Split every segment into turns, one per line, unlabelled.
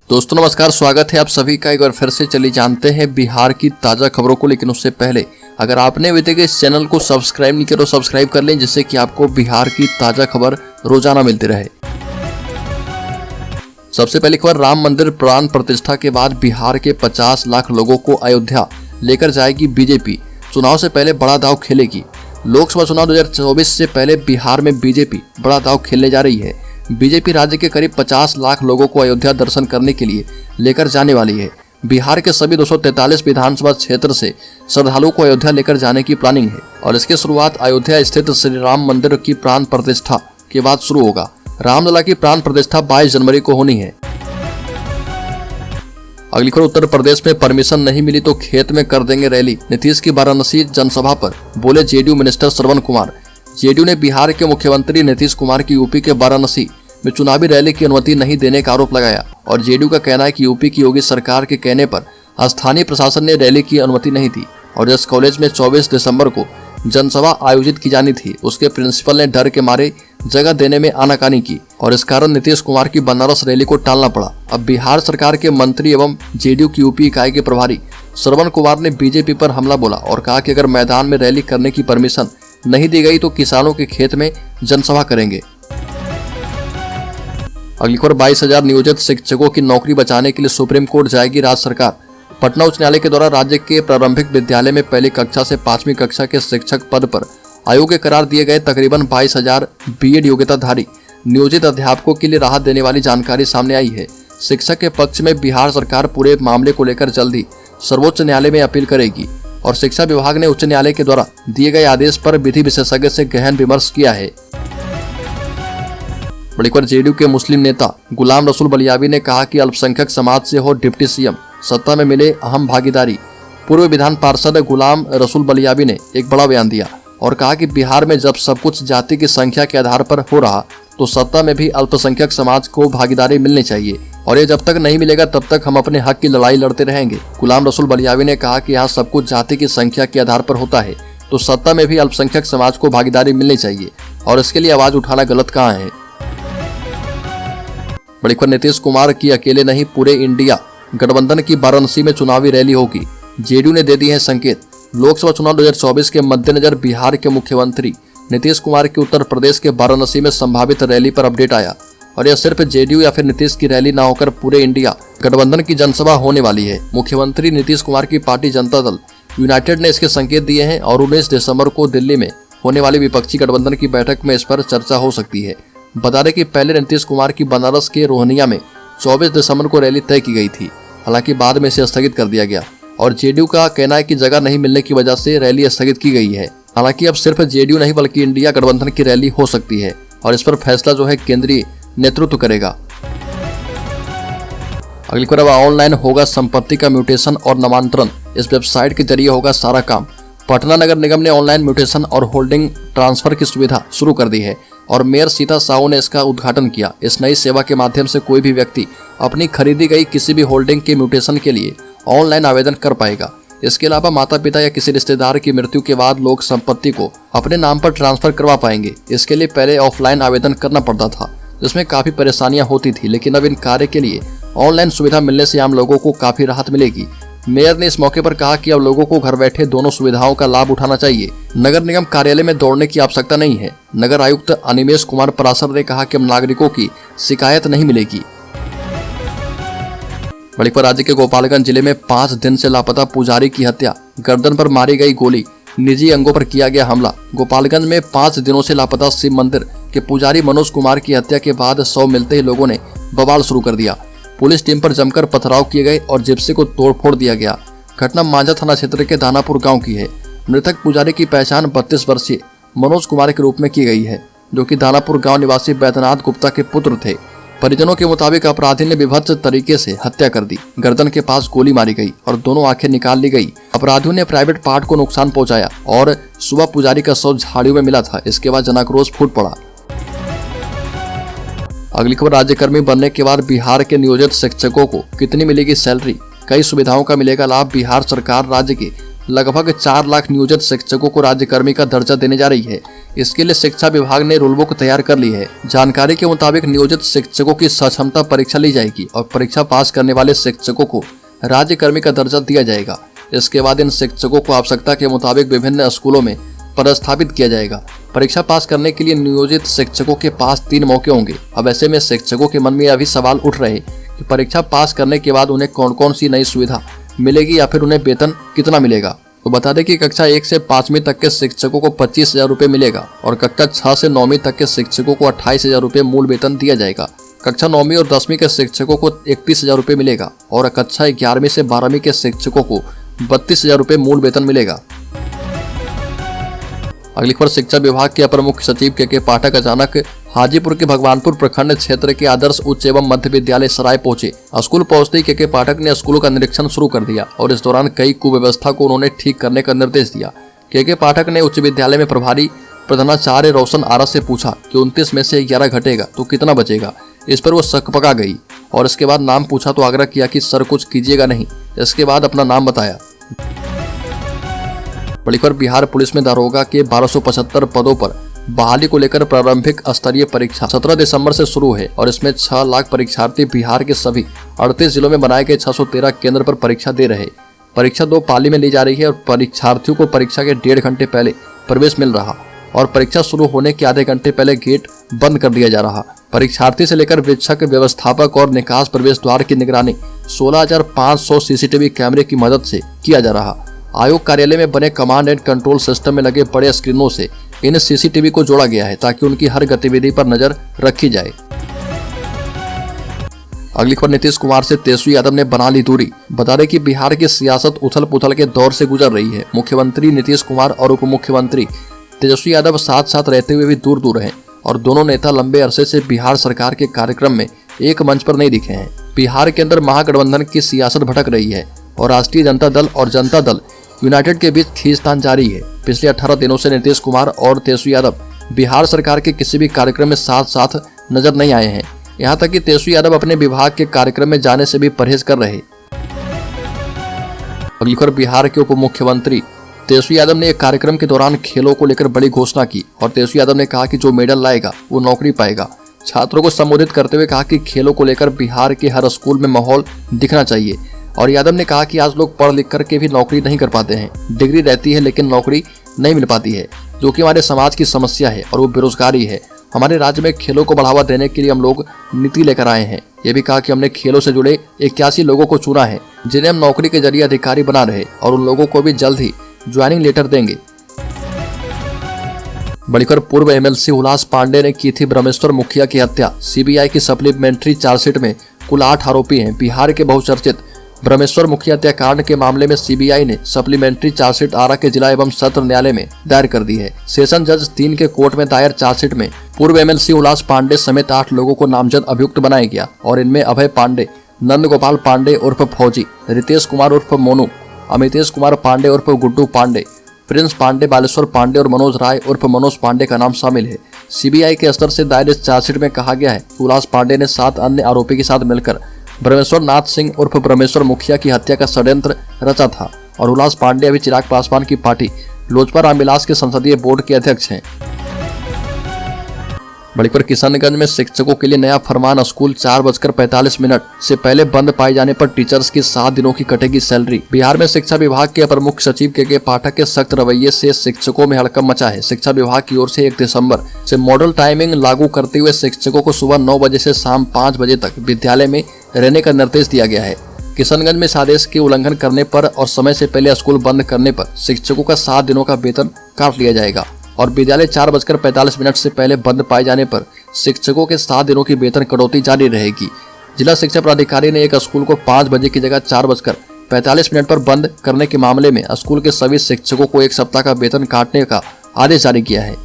दोस्तों नमस्कार, स्वागत है आप सभी का एक बार फिर से। चलिए जानते हैं बिहार की ताज़ा खबरों को, लेकिन उससे पहले अगर आपने अभी तक इस चैनल को सब्सक्राइब नहीं किया तो सब्सक्राइब कर लें, जिससे कि आपको बिहार की ताज़ा खबर रोजाना मिलती रहे। सबसे पहली खबर, राम मंदिर प्राण प्रतिष्ठा के बाद बिहार के 50 लाख लोगों को अयोध्या लेकर जाएगी बीजेपी। चुनाव से पहले बड़ा दांव खेलेगी। लोकसभा चुनाव 2024 से पहले बिहार में बीजेपी बड़ा दांव खेलने जा रही है। बीजेपी राज्य के करीब 50 लाख लोगों को अयोध्या दर्शन करने के लिए लेकर जाने वाली है। बिहार के सभी 243 विधानसभा क्षेत्र से श्रद्धालुओं को अयोध्या लेकर जाने की प्लानिंग है और इसकी शुरुआत अयोध्या स्थित श्री राम मंदिर की प्राण प्रतिष्ठा के बाद शुरू होगा। रामलला की प्राण प्रतिष्ठा 22 जनवरी को होनी है। अगली खबर, उत्तर प्रदेश में परमिशन नहीं मिली तो खेत में कर देंगे रैली। नीतीश की वाराणसी जनसभा पर बोले JDU minister Shravan Kumar. JDU ने बिहार के मुख्यमंत्री नीतीश कुमार की यूपी के वाराणसी में चुनावी रैली की अनुमति नहीं देने का आरोप लगाया और जेडीयू का कहना है कि यूपी की योगी सरकार के कहने पर स्थानीय प्रशासन ने रैली की अनुमति नहीं दी और जिस कॉलेज में 24 दिसंबर को जनसभा आयोजित की जानी थी उसके प्रिंसिपल ने डर के मारे जगह देने में आनाकानी की और इस कारण नीतीश कुमार की बनारस रैली को टालना पड़ा। अब बिहार सरकार के मंत्री एवं जेडीयू की यूपी इकाई के प्रभारी श्रवण कुमार ने बीजेपी पर हमला बोला और कहा कि अगर मैदान में रैली करने की परमिशन नहीं दी गई तो किसानों के खेत में जनसभा करेंगे। अगली खबर, 22,000 नियोजित शिक्षकों की नौकरी बचाने के लिए सुप्रीम कोर्ट जाएगी राज्य सरकार। पटना उच्च न्यायालय के द्वारा राज्य के प्रारंभिक विद्यालय में पहली कक्षा से 5वीं कक्षा के शिक्षक पद पर अयोग्य करार दिए गए तकरीबन 22,000 बीएड योग्यताधारी नियोजित अध्यापकों के लिए राहत देने वाली जानकारी सामने आई है। शिक्षक के पक्ष में बिहार सरकार पूरे मामले को लेकर जल्द ही सर्वोच्च न्यायालय में अपील करेगी और शिक्षा विभाग ने उच्च न्यायालय के द्वारा दिए गए आदेश पर विधि विशेषज्ञ से गहन विमर्श किया है। बड़ी खबर, जेडीयू के मुस्लिम नेता गुलाम रसूल बलियावी ने कहा कि अल्पसंख्यक समाज से हो डिप्टी सीएम, सत्ता में मिले अहम भागीदारी। पूर्व विधान पार्षद गुलाम रसूल बलियावी ने एक बड़ा बयान दिया और कहा कि बिहार में जब सब कुछ जाति की संख्या के आधार पर हो रहा तो सत्ता में भी अल्पसंख्यक समाज को भागीदारी मिलनी चाहिए और ये जब तक नहीं मिलेगा तब तक हम अपने हक की लड़ाई लड़ते रहेंगे। गुलाम रसूल बलियावी ने कहा कि यहाँ सब कुछ जाति की संख्या के आधार पर होता है तो सत्ता में भी अल्पसंख्यक समाज को भागीदारी मिलनी चाहिए और इसके लिए आवाज उठाना गलत कहाँ है। बड़ी खबर, नीतीश कुमार की अकेले नहीं पूरे इंडिया गठबंधन की वाराणसी में चुनावी रैली होगी। जेडीयू ने दे दी है संकेत। लोकसभा चुनाव 2024 के मद्देनजर बिहार के मुख्यमंत्री नीतीश कुमार की उत्तर प्रदेश के वाराणसी में संभावित रैली पर अपडेट आया और यह सिर्फ जेडीयू या फिर नीतीश की रैली न होकर पूरे इंडिया गठबंधन की जनसभा होने वाली है। मुख्यमंत्री नीतीश कुमार की पार्टी जनता दल यूनाइटेड ने इसके संकेत दिए हैं और 19 दिसंबर को दिल्ली में होने वाली विपक्षी गठबंधन की बैठक में इस पर चर्चा हो सकती है। बता दें कि पहले नीतीश कुमार की बनारस के रोहनिया में 24 दिसंबर को रैली तय की गई थी, हालांकि बाद में इसे स्थगित कर दिया गया और जेडीयू का कहना है कि जगह नहीं मिलने की वजह से रैली स्थगित की गई है। हालांकि अब सिर्फ जेडीयू नहीं बल्कि इंडिया गठबंधन की रैली हो सकती है और इस पर फैसला जो है केंद्रीय नेतृत्व करेगा। अगली खबर, ऑनलाइन होगा संपत्ति का म्यूटेशन और नामांतरण। इस वेबसाइट के जरिए होगा सारा काम। पटना नगर निगम ने ऑनलाइन म्यूटेशन और होल्डिंग ट्रांसफर की सुविधा शुरू कर दी है और मेयर सीता साहू ने इसका उद्घाटन किया। इस नई सेवा के माध्यम से कोई भी व्यक्ति अपनी खरीदी गई किसी भी होल्डिंग के म्यूटेशन के लिए ऑनलाइन आवेदन कर पाएगा। इसके अलावा माता पिता या किसी रिश्तेदार की मृत्यु के बाद लोग संपत्ति को अपने नाम पर ट्रांसफर करवा पाएंगे। इसके लिए पहले ऑफलाइन आवेदन करना पड़ता था जिसमें काफी परेशानियां होती थी, लेकिन अब इन कार्य के लिए ऑनलाइन सुविधा मिलने से आम लोगों को काफी राहत मिलेगी। मेयर ने इस मौके पर कहा कि अब लोगों को घर बैठे दोनों सुविधाओं का लाभ उठाना चाहिए। नगर निगम कार्यालय में दौड़ने की आवश्यकता नहीं है। नगर आयुक्त अनिमेश कुमार पराशर ने कहा कि अब नागरिकों की शिकायत नहीं मिलेगी। बड़ी खबर, राज्य के गोपालगंज जिले में 5 दिन से लापता पुजारी की हत्या, गर्दन पर मारी गई गोली, निजी अंगों पर किया गया हमला। गोपालगंज में 5 दिनों से लापता शिव मंदिर के पुजारी मनोज कुमार की हत्या के बाद 100 मिलते ही लोगों ने बवाल शुरू कर दिया। पुलिस टीम पर जमकर पथराव किए गए और जिप्सी को तोड़फोड़ दिया गया। घटना मांझा थाना क्षेत्र के दानापुर गांव की है। मृतक पुजारी की पहचान 32 वर्षीय मनोज कुमार के रूप में की गई है, जो कि दानापुर गांव निवासी बैद्यनाथ गुप्ता के पुत्र थे। परिजनों के मुताबिक अपराधी ने विभत्स तरीके से हत्या कर दी। गर्दन के पास गोली मारी गई और दोनों आंखें निकाल ली गई। अपराधियों ने प्राइवेट पार्ट को नुकसान पहुंचाया और सुबह पुजारी का शव झाड़ियों में मिला था। इसके बाद जनाक्रोश फूट पड़ा। अगली खबर, राज्यकर्मी बनने के बाद बिहार के नियोजित शिक्षकों को कितनी मिलेगी सैलरी, कई सुविधाओं का मिलेगा लाभ। बिहार सरकार राज्य के लगभग 4 लाख नियोजित शिक्षकों को राज्यकर्मी का दर्जा देने जा रही है। इसके लिए शिक्षा विभाग ने रूल बुक तैयार कर ली है। जानकारी के मुताबिक नियोजित शिक्षकों की सक्षमता परीक्षा ली जाएगी और परीक्षा पास करने वाले शिक्षकों को राज्यकर्मी का दर्जा दिया जाएगा। इसके बाद इन शिक्षकों को आवश्यकता के मुताबिक विभिन्न स्कूलों में पदस्थापित किया जाएगा। परीक्षा पास करने के लिए नियोजित शिक्षकों के पास 3 मौके होंगे। अब ऐसे में शिक्षकों के मन में अभी सवाल उठ रहे कि परीक्षा पास करने के बाद उन्हें कौन कौन सी नई सुविधा मिलेगी या फिर उन्हें वेतन कितना मिलेगा। तो बता दें कि कक्षा 1 से 5वीं तक के शिक्षकों को 25,000 रुपये मिलेगा और कक्षा 6 से 9वीं तक के शिक्षकों को 28,000 रुपये मूल वेतन दिया जाएगा। कक्षा 9वीं और 10वीं के शिक्षकों को 31,000 रुपये मिलेगा और कक्षा 11वीं से 12वीं के शिक्षकों को 32,000 रुपये मूल वेतन मिलेगा। अगली खबर, शिक्षा विभाग के अपर मुख्य सचिव के पाठक अचानक हाजीपुर के भगवानपुर प्रखंड क्षेत्र के आदर्श उच्च एवं मध्य विद्यालय सराय पहुंचे। स्कूल पहुंचते ही के पाठक ने स्कूलों का निरीक्षण शुरू कर दिया और इस दौरान कई कुव्यवस्था को उन्होंने ठीक करने का निर्देश दिया। के पाठक ने उच्च विद्यालय में प्रभारी प्रधानाचार्य रोशन आरा से पूछा कि 29 में से 11 घटेगा तो कितना बचेगा। इस पर वो सकपका गई और इसके बाद नाम पूछा तो आग्रह किया कि सर कुछ कीजिएगा नहीं। इसके बाद अपना नाम बताया। बड़ी खबर, बिहार पुलिस में दारोगा के 1275 पदों पर बहाली को लेकर प्रारंभिक स्तरीय परीक्षा 17 दिसंबर से शुरू है और इसमें 6 लाख परीक्षार्थी बिहार के सभी 38 जिलों में बनाए गए 613 केंद्र पर परीक्षा दे रहे। परीक्षा 2 पाली में ली जा रही है और परीक्षार्थियों को परीक्षा के 1.5 घंटे पहले प्रवेश मिल रहा और परीक्षा शुरू होने के आधे घंटे पहले गेट बंद कर दिया जा रहा। परीक्षार्थी से लेकर वीक्षक, व्यवस्थापक और निकास प्रवेश द्वार की निगरानी 16,500 सीसीटीवी कैमरे की मदद से किया जा रहा। आयोग कार्यालय में बने कमांड एंड कंट्रोल सिस्टम में लगे बड़े स्क्रीनों से इन सीसीटीवी को जोड़ा गया है ताकि उनकी हर गतिविधि पर नजर रखी जाए। अगली खबर, नीतीश कुमार से तेजस्वी यादव ने बना ली दूरी। बता दें कि बिहार की सियासत उथल पुथल के दौर से गुजर रही है। मुख्यमंत्री नीतीश कुमार और उप मुख्यमंत्री तेजस्वी यादव साथ साथ रहते हुए भी दूर दूर हैं और दोनों नेता लंबे अरसे से बिहार सरकार के कार्यक्रम में एक मंच पर नहीं दिखे हैं। बिहार के अंदर महागठबंधन की सियासत भटक रही है और राष्ट्रीय जनता दल और जनता दल यूनाइटेड के बीच खींचतान जारी है। पिछले 18 दिनों से नीतीश कुमार और तेजस्वी यादव बिहार सरकार के किसी भी कार्यक्रम में साथ साथ नजर नहीं आए हैं। यहाँ तक कि तेजस्वी यादव अपने विभाग के कार्यक्रम में जाने से भी परहेज कर रहे। अगली खबर, बिहार के उप मुख्यमंत्री तेजस्वी यादव ने एक कार्यक्रम के दौरान खेलों को लेकर बड़ी घोषणा की और तेजस्वी यादव ने कहा कि जो मेडल लाएगा वो नौकरी पाएगा। छात्रों को संबोधित करते हुए कहा कि खेलों को लेकर बिहार के हर स्कूल में माहौल दिखना चाहिए और यादव ने कहा कि आज लोग पढ़ लिख करके भी नौकरी नहीं कर पाते हैं। डिग्री रहती है लेकिन नौकरी नहीं मिल पाती है, जो कि हमारे समाज की समस्या है और वो बेरोजगारी है। हमारे राज्य में खेलों को बढ़ावा देने के लिए हम लोग नीति लेकर आए हैं। ये भी कहा कि हमने खेलों से जुड़े 81 लोगों को चुना है जिन्हें हम नौकरी के जरिए अधिकारी बना रहे और उन लोगों को भी जल्द ही ज्वाइनिंग लेटर देंगे। बड़ी खबर, पूर्व एमएलसी हुलास पांडे ने की थी ब्रह्मेश्वर मुखिया की हत्या। सीबीआई की सप्लीमेंट्री चार्जशीट में कुल 8 आरोपी हैं। बिहार के बहुचर्चित ब्रह्मेश्वर मुखिया हत्याकांड के मामले में सीबीआई ने सप्लीमेंट्री चार्जशीट आरा के जिला एवं सत्र न्यायालय में दायर कर दी है। सेशन जज 3 के कोर्ट में दायर चार्जशीट में पूर्व एमएलसी हुलास पांडे समेत 8 लोगों को नामजद अभियुक्त बनाया गया और इनमें अभय पांडे, नंद गोपाल पांडे उर्फ फौजी, रितेश कुमार उर्फ मोनू, अमितेश कुमार पांडे उर्फ गुड्डू पांडे, प्रिंस पांडे, बालेश्वर पांडे और मनोज राय उर्फ मनोज पांडे का नाम शामिल है। सीबीआई के स्तर से दायर इस चार्जशीट में कहा गया है कि हुलास पांडे ने 7 अन्य आरोपी के साथ मिलकर ब्रह्मेश्वर नाथ सिंह उर्फ ब्रह्मेश्वर मुखिया की हत्या का षड्यंत्र रचा था और हुलास पांडे अभी चिराग पासवान की पार्टी लोजपा रामविलास के संसदीय बोर्ड के अध्यक्ष हैं। बड़ी पर, किशनगंज में शिक्षकों के लिए नया फरमान। स्कूल 4:45 से पहले बंद पाए जाने पर टीचर्स की 7 दिनों की कटेगी सैलरी। बिहार में शिक्षा विभाग के अपर मुख्य सचिव के पाठक के सख्त रवैये से शिक्षकों में हड़कंप मचा है। शिक्षा विभाग की ओर से 1 दिसंबर से मॉडल टाइमिंग लागू करते हुए शिक्षकों को सुबह 9 बजे से शाम 5 बजे तक विद्यालय में रहने का निर्देश दिया गया है। किशनगंज में इस आदेश के उल्लंघन करने पर और समय से पहले स्कूल बंद करने पर शिक्षकों का 7 दिनों का वेतन काट लिया जाएगा और विद्यालय 4:45 से पहले बंद पाए जाने पर शिक्षकों के 7 दिनों की वेतन कटौती जारी रहेगी। जिला शिक्षा पदाधिकारी ने एक स्कूल को 5 बजे की जगह 4:45 पर बंद करने के मामले में स्कूल के सभी शिक्षकों को 1 सप्ताह का वेतन काटने का आदेश जारी किया है।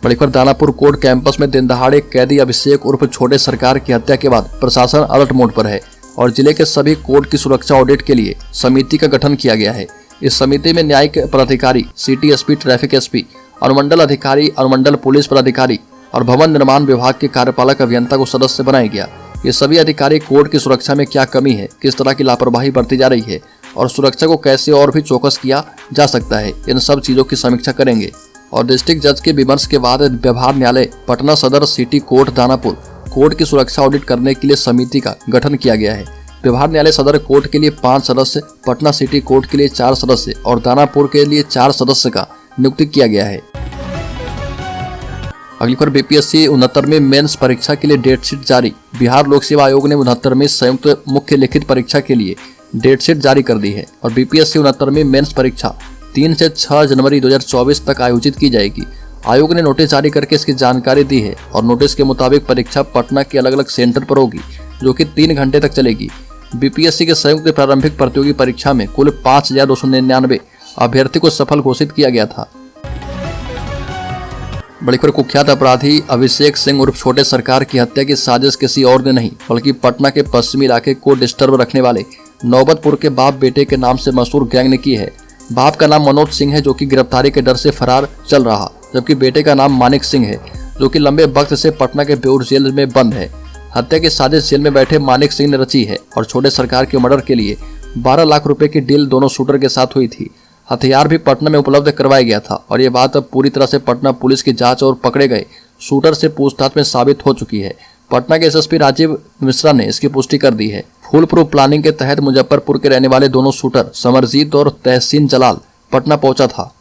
बड़ी खबर, दानापुर कोर्ट कैंपस में दिन दहाड़े कैदी अभिषेक उर्फ छोटे सरकार की हत्या के बाद प्रशासन अलर्ट मोड पर है और जिले के सभी कोर्ट की सुरक्षा ऑडिट के लिए समिति का गठन किया गया है। इस समिति में न्यायिक पदाधिकारी, सिटी एसपी, ट्रैफिक एसपी, अनुमंडल अधिकारी, अनुमंडल पुलिस पदाधिकारी और भवन निर्माण विभाग के कार्यपालक अभियंता को सदस्य बनाया गया। ये सभी अधिकारी कोर्ट की सुरक्षा में क्या कमी है, किस तरह की लापरवाही बरती जा रही है और सुरक्षा को कैसे और भी चौकस किया जा सकता है, इन सब चीजों की समीक्षा करेंगे। और डिस्ट्रिक्ट जज के विमर्श के बाद व्यवहार न्यायालय पटना सदर सिटी कोर्ट दानापुर कोर्ट की सुरक्षा ऑडिट करने के लिए समिति का गठन किया गया है। व्यवहार न्यायालय सदर कोर्ट के लिए 5 सदस्य, पटना सिटी कोर्ट के लिए 4 सदस्य और दानापुर के लिए 4 सदस्य का नियुक्ति किया गया है। अगली खबर, बीपीएससी 69वीं मेंस परीक्षा के लिए डेट शीट जारी। बिहार लोक सेवा आयोग ने 69वीं संयुक्त मुख्य लिखित परीक्षा के लिए डेट शीट जारी कर दी है और बीपीएससी 69वीं मेंस परीक्षा 3 से 6 जनवरी 2024 तक आयोजित की जाएगी। आयोग ने नोटिस जारी करके इसकी जानकारी दी है और नोटिस के मुताबिक परीक्षा पटना के अलग अलग सेंटर पर होगी, जो कि 3 घंटे तक चलेगी। बीपीएससी के संयुक्त प्रारंभिक प्रतियोगी परीक्षा में कुल 5299 अभ्यर्थी को सफल घोषित किया गया था। बड़ी खबर, कुख्यात अपराधी अभिषेक सिंह उर्फ छोटे सरकार की हत्या की साजिश किसी और ने नहीं बल्कि पटना के पश्चिमी इलाके को डिस्टर्ब रखने वाले नौबतपुर के बाप बेटे के नाम से मशहूर गैंग ने की है। बाप का नाम मनोज सिंह है, जो कि गिरफ्तारी के डर से फरार चल रहा, जबकि बेटे का नाम मानिक सिंह है, जो कि लंबे वक्त से पटना के बेऊर जेल में बंद है। हत्या की साजिश जेल में बैठे मानिक सिंह ने रची है और छोटे सरकार के मर्डर के लिए 12 लाख रुपए की डील दोनों शूटर के साथ हुई थी। हथियार भी पटना में उपलब्ध करवाया गया था और ये बात अब पूरी तरह से पटना पुलिस की जांच और पकड़े गए शूटर से पूछताछ में साबित हो चुकी है। पटना के एसएसपी राजीव मिश्रा ने इसकी पुष्टि कर दी है। फुल प्रूफ प्लानिंग के तहत मुजफ्फरपुर के रहने वाले दोनों शूटर समरजीत और तहसीन जलाल पटना पहुंचा था।